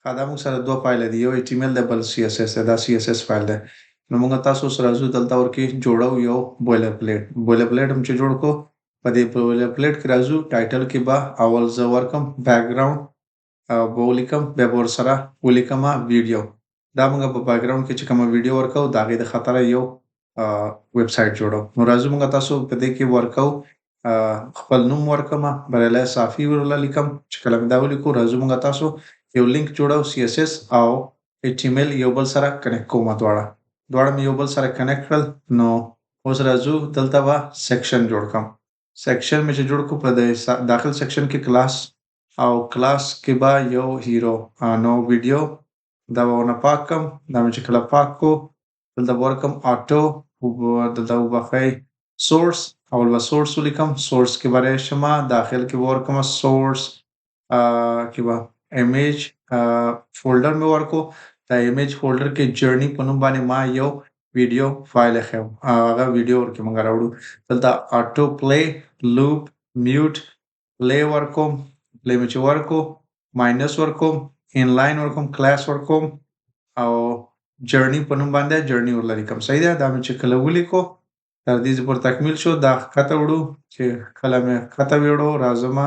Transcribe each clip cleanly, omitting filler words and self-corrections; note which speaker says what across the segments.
Speaker 1: دا موږ سره دوه فایل دي یو HTML دی بل CSS دی دا CSS فایل دی نو موږ تاسو سره راځو دلته ورکې جوړو یو بویلر پلیټ هم چې جوړ کو په دې بویلر پلیټ کې راځو ټایټل کې به اول زه ورکم بیک ګراوند به ولیکم بیا به ورسره ولیکم ویډیو دا موږ په بیک ګراوند کې چې کومه ویډیو ورکو د هغې د خاطره یو ویب سایټ جوړو نو راځو موږ تاسو په دې کې ورکو خپل نوم ورکم بریالی صافي ورله لیکم چې کله مې دا ولیکو راځو موږ تاسو یو لینک جوړو CSS او HTML یو بل سره کنیکټ کوم دواړه مې یو بل سره کنیکټ کړل نو اوس راځو دلته به سیکشن جوړ کړم سیکشن مې چې جوړ کو په داخل سیکشن کې کلاس او کلاس کې به یو هیرو نو ویډیو دا به ونه پاک کم دا مې چې کله پاک کو دلته به ورکم آټو دلته وبخئ سورس اول به سورس ولیکم سورس کې به راشم داخل کې به ورکم سورس کې به ایمیج فولډر مې ورکو دا ایمیج فولډر کې جرنی په نوم باندې ما یو ویډیو فایل اخیو هغه ویډیو ورکې موږ راوړو دلته آټو پلی لوپ میوټ پلی ورکوم پلی مې چې ورکو ماینس ورکوم انلاین ورکوم کلاس ورکوم او جرنی په نوم باندې جرنی ورله لیکم صحیح ده دا مې چې کله ولیکو تر دې چې پر تکمیل شو دا ښکته وړو چې کله مې ښکته وړو راځم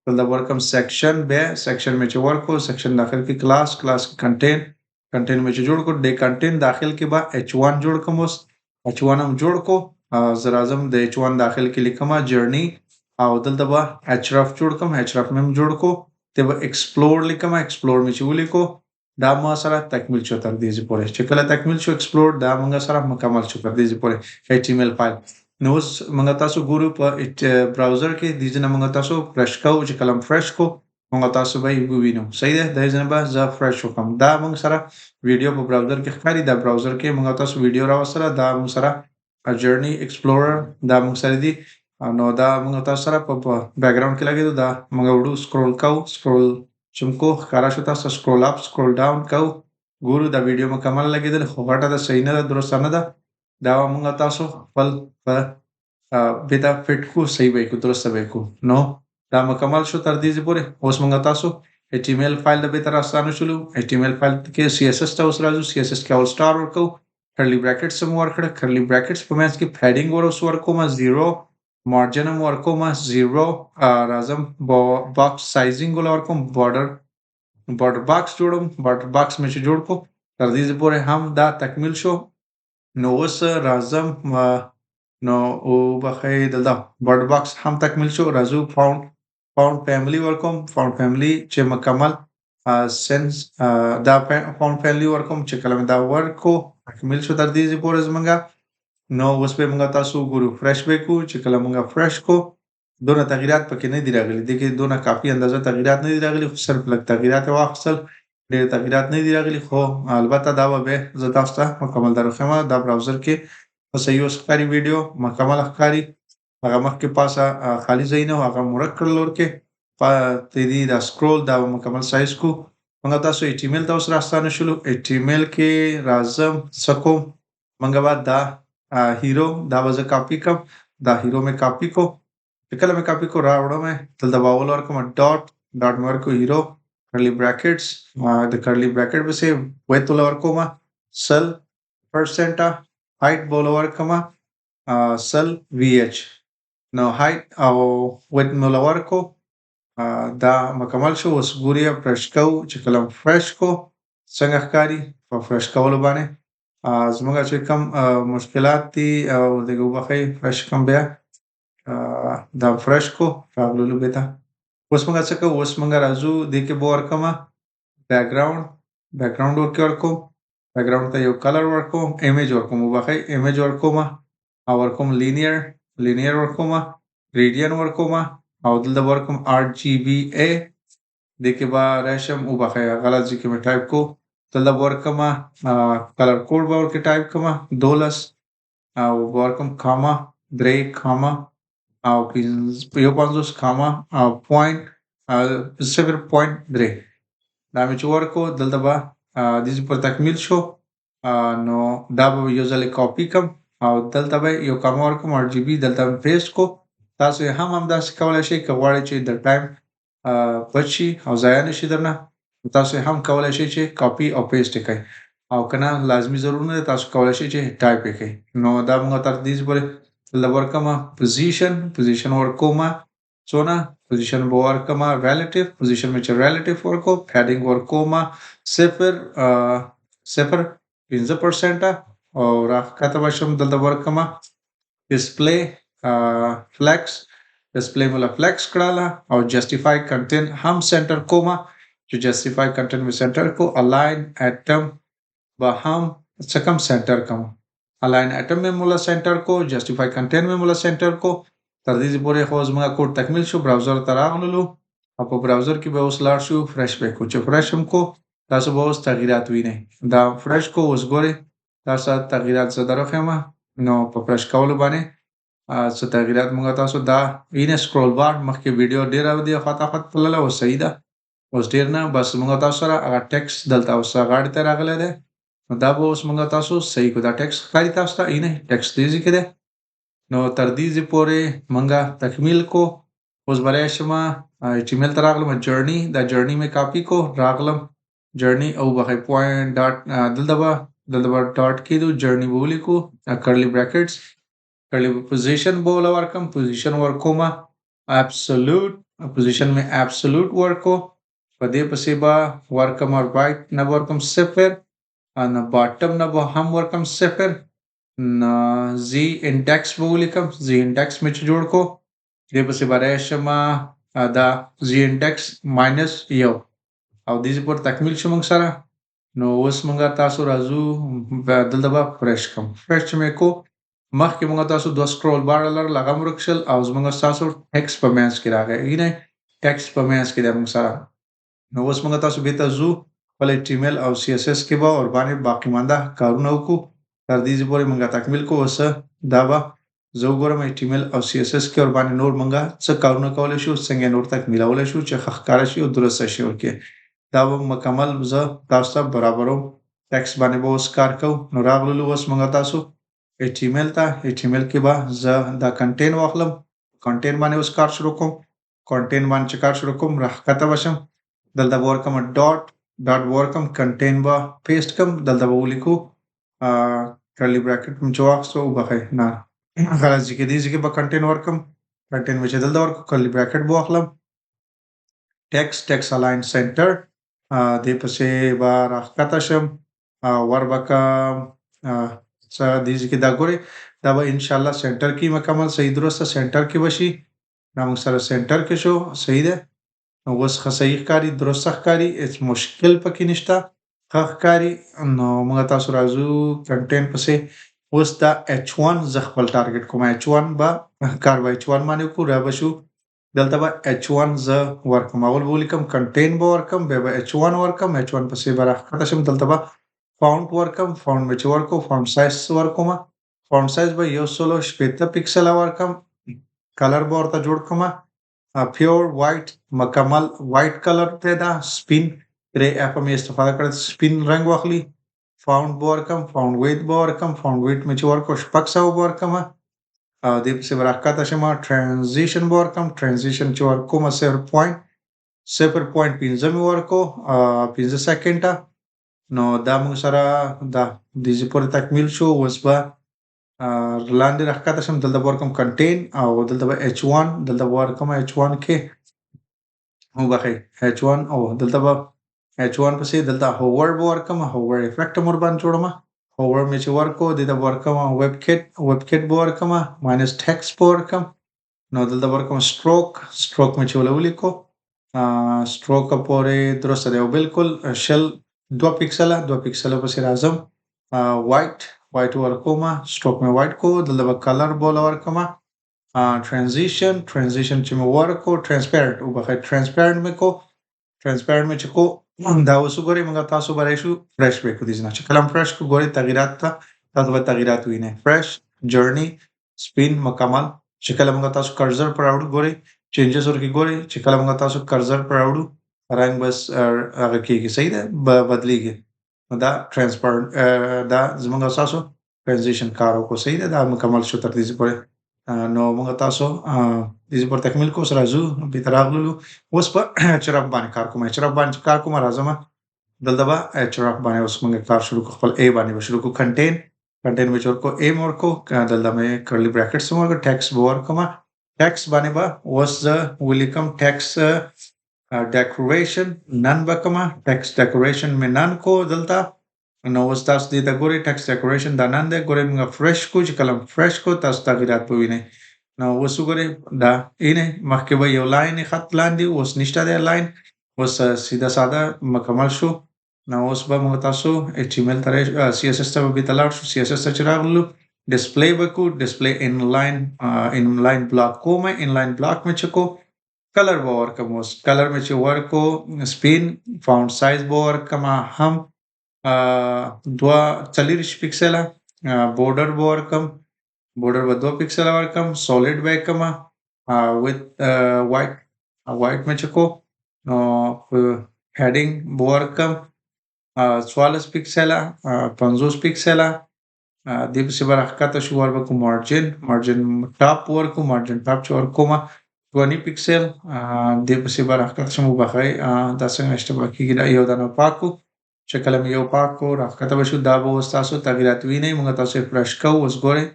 Speaker 1: دلته ورکم سیکشن بیا سیکشن مې چې ورکو سیکشن داخل کې کلاس کې کنټین مې چې جوړ کو د کنټین داخل کې به H1 جوړ کوم اوس H1 هم جوړ کو زه راځم د H1 داخل کې لیکم جرنی او دلته به href جوړ کوم href مې هم جوړ کو ته به ایکسپلور لیکم ایکسپلور مې چې ولیکو دا ما سره تکمیل شو تر دې پورې چې کله تکمیل شو ایکسپلور دا موږ سره مکمل شو تر دې پورې HTML فایل نو اوس موږ تاسو ګورو په براوزر کې د دې نه موږ تاسو فرش کوو چې کلم فرش کو موږ تاسو به وینو صحیح ده د دې نه به زه فرش وکم دا موږ سره ویډیو په براوزر کې ښکاري دا براوزر کې موږ تاسو ویډیو راوسره دا موږ سره جرنی ایکسپلورر دا موږ سره دی نو دا موږ تاسو سره په بیک ګراوند کې لګیدو دا موږ وړو سکرول چمکو ښکارا شو تاسو سکرول اپ سکرول ډاون کو ګورو دا ویډیو مکمل لګیدل خو غټه ده صحیح نه ده درست نه ده دا موږ تاسو خپل په بیتا فټ کو صحیح به کو درست به کو نو دا مکمل شو تر دې پورې اوس موږ تاسو HTML فایل د به تر آسانه شلو HTML فایل کې CSS ته اوس راځو CSS کې اول سٹار ورکو کرلی براکټس هم ورکړه کرلی براکټس په منځ کې پیډینګ ورکوم 0 مارجن هم ورکوم 0 راځم باکس سایزینګ ورکوم بارډر باکس جوړم بارډر باکس مې چې جوړ کو تر دې پورې هم دا تکمیل شو نو اوس راځم نو او بخې دلته بارډر باکس هم تکمیل شو راځو فاوند فیملی ورکوم فاوند فیملی چې مکمل سنس دا فاوند فیملی ورکوم چې کله دا ورکو تکمیل شو تر دې پورې زمونږه نو اوس به موږ تاسو ګورو فرش به کو چې کله موږ فرش کو دونه تغیرات پکې نه دی راغلي د کې دونه کافي اندازه تغیرات نه دی راغلي خو صرف لږ تغیرات واخصل ډېر تغیرات نه دی راغلي خو البته دا به زه تاسو ته مکمل درخمه دا براوزر کې په صحیح ښکاري ویډیو مکمل ښکاري هغه مخکې پاسه خالی ځای نه هغه مرک کړل ورکې په دې دا سکرول دا مکمل سایز کو موږ تاسو HTML ته اوس راستانه شلو HTML کې راځم سکو موږ بعد دا هیرو دا وزه کاپی کم دا هیرو میں کاپی کو کله میں کاپی کو راوړم دلته باول ورکوم ډاټ مې ورکو هیرو کرلی براکټس د کرلی براکټ به سه وایت ورکوم سل پرسنټ هایټ بول ورکوم سل VH نو هایټ او وایت مول ورکو دا مکمل شو اوس ګوریا فرش کو چې کلم فرش کو څنګه ښکاری په فرش کولو باندې زموږ چې کوم مشکلات دي او دغه وخت فرش کوم بیا دا فرش کو راغلو به تا اوس موږ څه کوو اوس موږ راځو د کې بور کما بیک ګراوند ورکوم بیک ګراوند ته یو کلر ورکوم ایمیج ورکوم وبخې ایمیج ورکوم او ورکوم لینیر ورکوم ریډین ورکوم او دلته ورکوم RGBA د کې با راشم وبخې غلط ځکه مې ټایپ کو دلته ورکوم کلر کوډ به ورکې ټایپ کوم 12 او ورکوم کاما 3 کاما او یو 50 کاما او پوینټ 0.3 دا مې چې ورکو دلته به د دې پر تکمیل شو نو دا به یو ځل کاپی کم او دلته به یو کاما ورکوم RGB دلته پیسټ کو تاسو هم داسې کولای شئ که غواړئ چې د ټایم بچي او ضایع نشي درنه تاسو هم کولای شئ چې کاپي او پیسټ یې کړئ او که نه لازمي ضرور نه دی تاسو کولای شئ چې ټایپ یې کړئ. نو دا موږ تر دې پورې دلته ورکړمه پوزیشن ورکومه څونه پوزیشن به ورکړمه ریلیټیو پوزیشن مې چې ریلیټیو ورکړو پیډینګ ورکومه 0.5% او راښکته به شم دلته ورکړمه ډسپلی فلیکس ډسپلی مولا فلیکس کړله او جسټیفای کنټینټ هم سنټر کومه چې جسټیفای کنټینټ مې سنټر کو الاین ایټم به هم څه کم سنټر کوم الاین ایټم مې مولا سنټر کو جسټیفای کنټینټ مې مولا سنټر کو تر دې پورې خو زموږ کوډ تکمیل شو براوزر ته راغلو او په براوزر کې به اوس لاړ شو فرش به کو چې فرش هم کو تاسو به اوس تغییرات وینئ دا فرش کو اوس ګورئ تاسو تغییرات زه درخمه نو په فرش کولو باندې څه تغییرات موږ تاسو دا وینئ سکرول بار مخکې ویډیو ډیره دی فاتحت تلله او صحیح ده اوس ډیر نه بس موږ تاسو سره هغه ټیکس دلته اوس غاړې ته راغلی دی نو دا به اوس موږ تاسو صحیح کو دا ټیکس ښکاري تاسو ته نه ټیکس دیږي کې دی نو تر دې پورې موږ تکمیل کو اوس به راشم HTML ته راغلم جرني دا جرني مې کاپي کو راغلم جرني او به پوینټ ډاټ دلته به ډاټ کېدو جرني به ولیکو کرلی براکټس کرلی پوزیشن به ورکم پوزیشن ورکومه ابسولوټ پوزیشن مې ابسولوټ ورکو په دې پسې به ورکم رایټ نه ورکم 0 ان باټم نه به هم ورکم 0 نه زی انډیکس به ولیکم زی انډیکس مې چې جوړ کو دې پسې به راشم دا زی انډیکس ماینس یو او دې پر تکمیل شو موږ سره نو اوس موږ تاسو راځو دلته به فرش کوم فرش چې مې کو مخکې موږ تاسو دوه سکرول بار لږه مرکشل او موږ تاسو ټیکس په مینس کې راغی نه ټیکس په مینس کې د موږ سره نو اوس موږ تاسو به تاسو خپل HTML او CSS کې به اور باندې باقی مانده کارونه وکړو تر دې پورې موږ تکمیل کو اوس دا به زه وګورم HTML او CSS کې اور باندې نور موږ څه کارونه کولای شو څنګه نور تکمیلولای شو چې ښکار شي او درست شي ورکه دا به مکمل زه تاسو ته برابرو ټیکس باندې به اوس کار کوو نو راغلو اوس موږ تاسو HTML ته HTML کې به زه دا کنټین واخلم کنټین باندې اوس کار شروع کوم کنټین باندې کار شروع کوم راښکته بشم دلته ورکم ډاټ ورکم کنټین به پیسټ کوم دلته به ولیکو کرلی براکټ مې واخستو وبخئ نه غلط ځکه دې ځکه به کنټین ورکم کنټین مې چې دلته ورکو کرلی براکټ به واخلم ټیکس الاین سنټر دې پسې به راښکته شم وربکم څه دې ځکه دا ګورئ دا به ان شاء الله سنټر کې مکمل صحیح درسته سنټر کې بشي دا موږ سره سنټر کې شو صحیح ده نو اوس صحیح ښکاري درسته ښکاري هیڅ مشکل پکې نشته ښه ښکاري نو موږ تاسو راځو کنټین پسې اوس دا H1 زه خپل ټارګټ کوم H1 به کار به H1 باندې وکړو را به شو دلته به H1 زه ورکم اول به ولیکم کنټین به ورکم بیا به H1 ورکم H1 پسې به راښکته شم دلته به فونټ ورکم فونټ مې چې ورکو فونټ سایز ورکوم فونټ سایز به 116 پکسل ورکم کلر به ورته جوړ کوم پیور وایټ مکمل وایټ کلر ته دا سپین ری اپ مې استفاده کړ سپین رنگ واخلي فونټ به ورکم فونټ ویت به ورکم فونټ ویت مې چې ورکو شپږ سوه به ورکم دې پسې به راښکته شم ټرانزیشن به ورکم ټرانزیشن چې ورکوم 0.5 مې ورکو 15 سیکنډه نو دا موږ سره دا دې پورې تکمیل شو اوس به لاندې راښکته شم دلته به ورکم کنټین او دلته به H1 دلته به ورکم H1 کې وبخئ H1 او دلته به H1 پسې دلته هوور به ورکم هوور افیکټ هم ورباندې جوړم هوور مې چې ورکو دلته به ورکم ویب کټ به ورکم ماینس ټیکس به ورکم نو دلته به ورکم سټروک مې چې ولیکو سټروک پورې درسته دی او بالکل شل 2 پکسله پسې راځم وایټ ورکوم سټروک مې وایټ کو دلته به کلر بوله ورکم ټرانزیشن چې مې ورکو ټرانسپیرنټ وبخئ ټرانسپیرنټ مې کو ټرانسپیرنټ مې چې کو دا اوس وګورئ موږ تاسو به راشو فرش به کو دي نه چې کله فرش کو ګورئ تغییرات تاسو به تغییرات وینئ فرش جرني سپین مکمل چې کله موږ تاسو کرزر پر راوړو ګورئ چینجز ورکې ګورئ چې کله موږ تاسو کرزر پر راوړو رنګ بس هغه کېږي صحیح ده بدلیږي دا ټرانسپیرنټ دا زموږ تاسو ټرانزیشن کار وکړو صحیح ده دا مکمل شو تر دې پورې نو موږ تاسو دې پر تکمیل کو سره راځو به تر راغلو اوس په HRF باندې کار کوم HRF باندې کار کوم راځم دلته به HRF باندې اوس موږ کار شروع کو خپل A باندې شروع کو کنټین وچ ورکو A ورکو دلته مې کرلی براکټس ورکو ټیکس ورکوم ټیکس باندې به اوس ولیکم ټیکس ډیکوریشن نن بکما ټیکس ډیکوریشن مې نن کو دلته نو اوس تاسو دې ته ګورئ ټیکس ډیکوریشن دا نن دی ګورئ موږ فرش کو چې کلم فرش کو تاسو تغیرات پوینئ نو اوس وګورئ دا اینه مخکې به یو لاین خط لاندې اوس نشته دی لاین اوس سیده ساده مکمل شو نو اوس به موږ تاسو HTML ته CSS ته به تلاړ شو CSS ته چې راغلو ډسپلی وکړو ډسپلی ان لاین بلاک کومه ان لاین بلاک مې چکو کلر به ورکم اوس کلر مې چې ورکو سپین فاونټ سایز به ورکم هم 40 پکسله بورډر به ورکم بورډر به 2 پکسله ورکم سولید به کم وذ وایټ مې چکو نو هډینګ به ورکم 44 پکسله 50 پکسله دې په سبا راکاته شو ورکو مارجن ټاپ ورکو مارجن ټاپ چې ورکوم 20 پکسل دې په سبا راکاته شمو بخای دا څنګه اشتباه کیږي دا یو دانه پاکو شکل مې یو پاکو راکاته بشو دا به اوس تاسو تغیرات وینئ موږ تاسو فرش کوو اوس ګورئ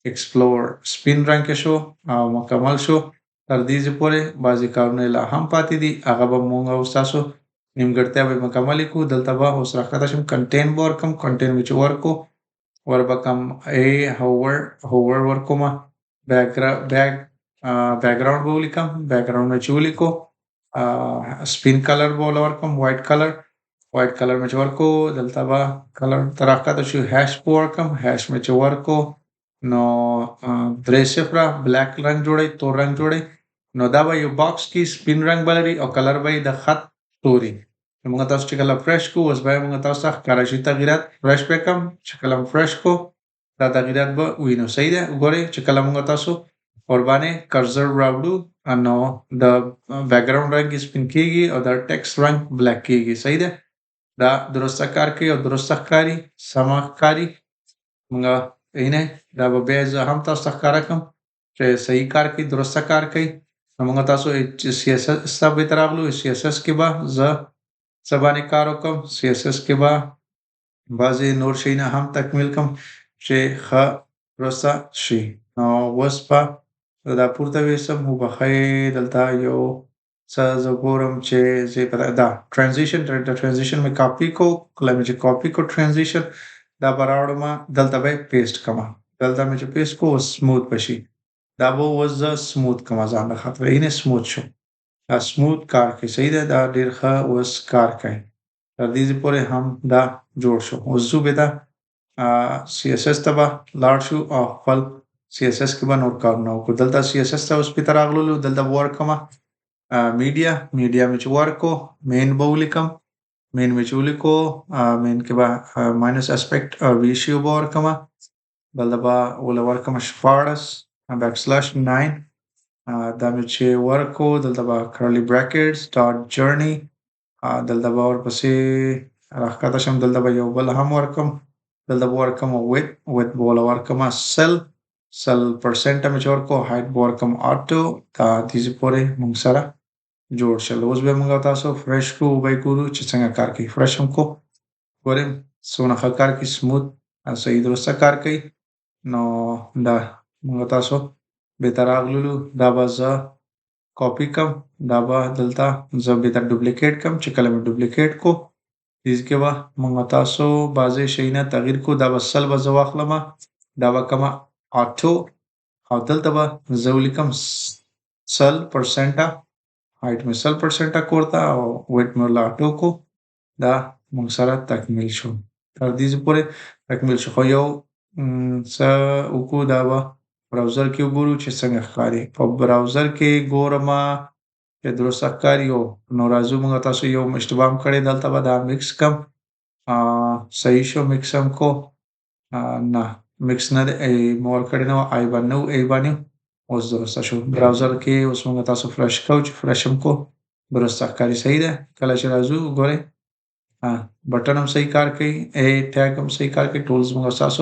Speaker 1: ایکسپلور سپین رنګ کې شو او مکمل شو تر دې پورې بعضی کارونه لا هم پاتې دي هغه به موږ اوس تاسو نیمګړتیا به مکمل کو دلته به اوس راکاته شم کنټین ورکم کنټین وچ ورکو وربکم ا هوور ورکوم بیکګراوند به ولیکم بیکګراوند چې ولیکو سپین کلر به ورکم وایټ کلر مې ورکو دلته به کلر تراکاته شو هاش ورکم هاش مې ورکو نو درې صفره بلیک رنگ جوړي تور رنگ جوړي نو دا به یو باکس کې سپین رنگ بلري او کلر به د خط توري موږ تاسو چې کله فرش کو اوس به موږ تاسو ښکارا شي تغیرات فرش وکم چې کله فرش کو دا تغیرات به وینو صحیح ده وګورئ چې کله موږ تاسو قربانه کرسر راوړو نو د بیکګراوند رنگ سپین کیږي او د ټیکسټ رنگ بلیک کیږي صحیح ده دا درسته کار کوي او درسته ښکاری سمکاري موږ اینه دا به زه هم تاسو ښکارا کوم چې صحیح کار کوي درسته کار کوي موږ تاسو CSS به تراغلو CSS کې به زه سبانه کار وکم CSS کې به بعضی نور شي نه هم تکمیل کوم چې ښه درسته شي نو اوس په دا پورته وسم مو بخای دلته یو څه زګورم چې زه دا ترانزیشن مې کاپی کو کله مې چې کاپی کو ترانزیشن دا براوړم دلته به پیسټ کما دلته مې چې پیسټ کو سموث بشي دا به وز سموث کما ځان خاطر اینه سموث شو دا سموث کار کوي صحیح ده دا ډیر ښه اوس کار کوي تر دې پورې هم دا جوړ شو اوس زو به دا CSS ته لاړ شو او خپل CSS کې به نور کارونه وکړو دلته CSS ته اوس په تراغلو دلته ورکما میډیا مې چې ورکو مین به ولیکم مین مې چې ولیکو مین کې به ماینس اسپیکټ ریشیو به ورکما دلته به ورکم شپاړس \9 دا مې چې ورکو دلته به کرلی براکټس ډاټ جرنی دلته به ورپسې راکاته شم دلته به یو بل هم ورکم دلته به ورکم with به ورکم سل پرسنټ مې چې ورکو هایټ به ورکم آټو دا دې پورې موږ سره جوړ شل اوس به موږ تاسو فرش کو به ګورو چې څنګه کار کوي فرش هم کو ګورم سونه کار کوي سموث صحیح درسته کار کوي نو دا موږ تاسو به تراغلو دا به زه کاپی کم دا به دلته زه به تر ډوپلیکیټ کم چې کله مې ډوپلیکیټ کو دې کې به موږ تاسو بازه شینا تغییر کو دا به سل به زه واخلم دا به کما آټو او دلته به زه ولیکم 100% هایټ مې 100% کوړتا او ویټ مې لاټو کو دا موږ سره تکمیل شو تر دې پورې تکمیل شو خو یو څه وکړو دا به براوزر کې وګورو چې څنګه ښکاري په براوزر کې ګورم چې درسته ښکاري او نو راځو موږ تاسو یو اشتباه کړی دلته به دا مکس کم صحیح شو مکس هم کو نه مکس نه ای مور کړی نو ای باندې اوس درسته شو براوزر کې اوس موږ تاسو فرش کوو چې فرش هم کو درسته ښکاري صحیح ده کله چې راځو ګورئ بټن هم صحیح کار کوي ای ټیګ هم صحیح کار کوي ټولز موږ تاسو